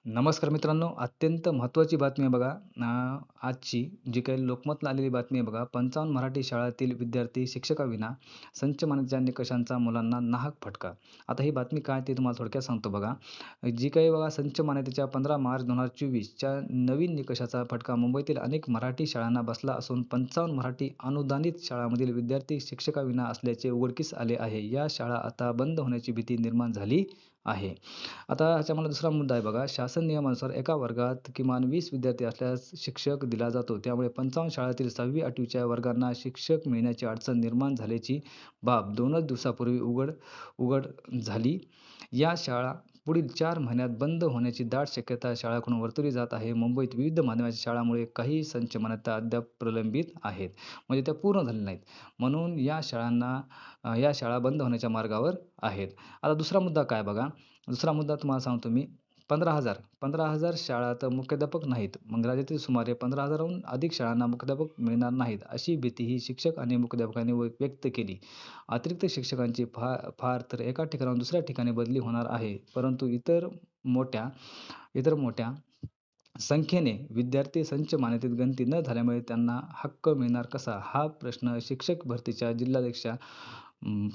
नमस्कार मित्रांनो, अत्यंत महत्त्वाची बातमी आहे बघा. आजची जी काही लोकमतला आलेली बातमी आहे बघा. 55 मराठी शाळांतील विद्यार्थी शिक्षकाविना संच मानेच्या निकषांचा मुलांना नाहक फटका. आता ही बातमी काय ते तुम्हाला थोडक्यात सांगतो बघा. जी काही बघा संच मान्यतेच्या 15 मार्च 2024च्या नवीन निकषाचा फटका मुंबईतील अनेक मराठी शाळांना बसला असून 55 मराठी अनुदानित शाळांमधील विद्यार्थी शिक्षकाविना असल्याचे उघडकीस आले आहे. या शाळा आता बंद होण्याची भीती निर्माण झाली आहे. आता ह्याच्यामध्ये दुसरा मुद्दा आहे बघा. शासन नियमानुसार एका वर्गात किमान 20 विद्यार्थी असल्यास शिक्षक दिला जातो. त्यामुळे 55 शाळांतील 6वी-8वीच्या वर्गांना शिक्षक मिळण्याची अडचण निर्माण झाल्याची बाब 2च दिवसापूर्वी उघड झाली. या शाळा पुढील 4 महिन्यात बंद होण्याची दाट शक्यता शाळांकडून वर्तवली जात आहे. मुंबईत विविध माध्यमांच्या शाळांमुळे काही संच मान्यता अद्याप प्रलंबित आहेत. म्हणजे त्या पूर्ण झालेल्या नाहीत. म्हणून या शाळा बंद होण्याच्या मार्गावर आहेत. आता दुसरा मुद्दा काय बघा. दुसरा मुद्दा तुम्हाला सांगतो मी. 15,000 शाळा तर मुख्याध्यापक नाहीत. मग राज्यातील सुमारे 15,000हून अधिक शाळांना मुख्याध्यापक मिळणार नाहीत, अशी भीतीही शिक्षक आणि मुख्याध्यापकांनी व्यक्त केली. अतिरिक्त शिक्षकांची फार तर एका ठिकाणाहून दुसऱ्या ठिकाणी बदली होणार आहे. परंतु इतर मोठ्या संख्येने विद्यार्थी संच मान्यतेत गणती न झाल्यामुळे त्यांना हक्क मिळणार कसा? हा प्रश्न शिक्षक भरतीच्या जिल्हाध्यक्षा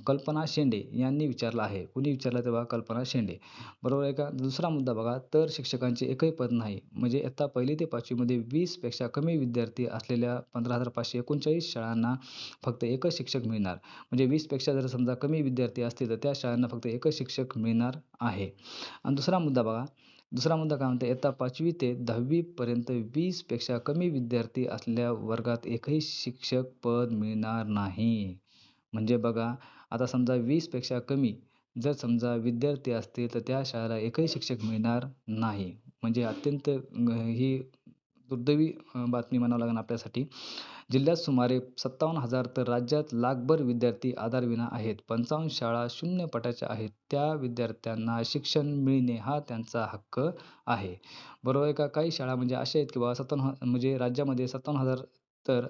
कल्पना शेंडे यांनी विचारला आहे. कुणी विचारला तर बघा कल्पना शेंडे. बरोबर आहे का? दुसरा मुद्दा बघा. तर शिक्षकांचे एकही पद नाही. म्हणजे इयत्ता 1ली ते 5वीमध्ये 20 पेक्षा कमी विद्यार्थी असलेल्या 15,539 शाळांना फक्त एकच शिक्षक मिळणार. म्हणजे 20 पेक्षा जर समजा कमी विद्यार्थी असतील तर त्या शाळांना फक्त एकच शिक्षक मिळणार आहे. आणि दुसरा मुद्दा बघा. दुसरा मुद्दा काय म्हणतो, इयत्ता 5वी ते 10वी पर्यंत 20 पेक्षा कमी विद्यार्थी असलेल्या वर्गात एकही शिक्षक पद मिळणार नाही. म्हणजे बघा, आता समजा 20 पेक्षा कमी जर समजा विद्यार्थी असतील तर त्या शाळेला एकही शिक्षक मिळणार नाही. म्हणजे अत्यंत ही दुर्दैवी बातमी म्हणावं लागेल आपल्यासाठी. जिल्ह्यात सुमारे 57,000 तर राज्यात लाखभर विद्यार्थी आधारविना आहेत. 55 शाळा शून्य पटाच्या आहेत. त्या विद्यार्थ्यांना शिक्षण मिळणे हा त्यांचा हक्क आहे. बरोबर आहे का? काही शाळा म्हणजे अशा आहेत की बाबा म्हणजे राज्यामध्ये 57,000 तर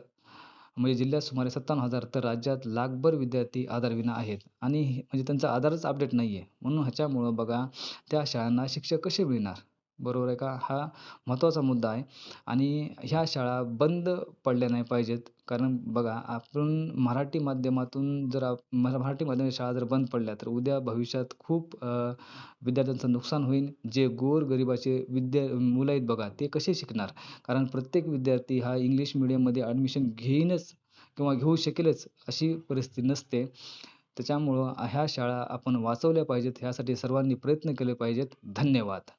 म्हणजे जिल्ह्यात सुमारे 57,000 तर राज्यात लाखभर विद्यार्थी आधारविना आहेत आणि म्हणजे त्यांचा आधारच अपडेट नाही आहे. म्हणून ह्याच्यामुळं बघा त्या शाळांना शिक्षक कसे मिळणार? बरोबर आहे का? हा महत्त्वाचा मुद्दा आहे आणि ह्या शाळा बंद पडल्या नाही पाहिजेत. कारण बघा आपण मराठी माध्यमातून जर मराठी माध्यमाच्या शाळा जर बंद पडल्या तर उद्या भविष्यात खूप विद्यार्थ्यांचं नुकसान होईल. जे गोरगरिबाचे मुलं आहेत बघा ते कसे शिकणार? कारण प्रत्येक विद्यार्थी हा इंग्लिश मीडियममध्ये ॲडमिशन घेईनच किंवा घेऊ शकेलच अशी परिस्थिती नसते. त्याच्यामुळं ह्या शाळा आपण वाचवल्या पाहिजेत. ह्यासाठी सर्वांनी प्रयत्न केले पाहिजेत. धन्यवाद.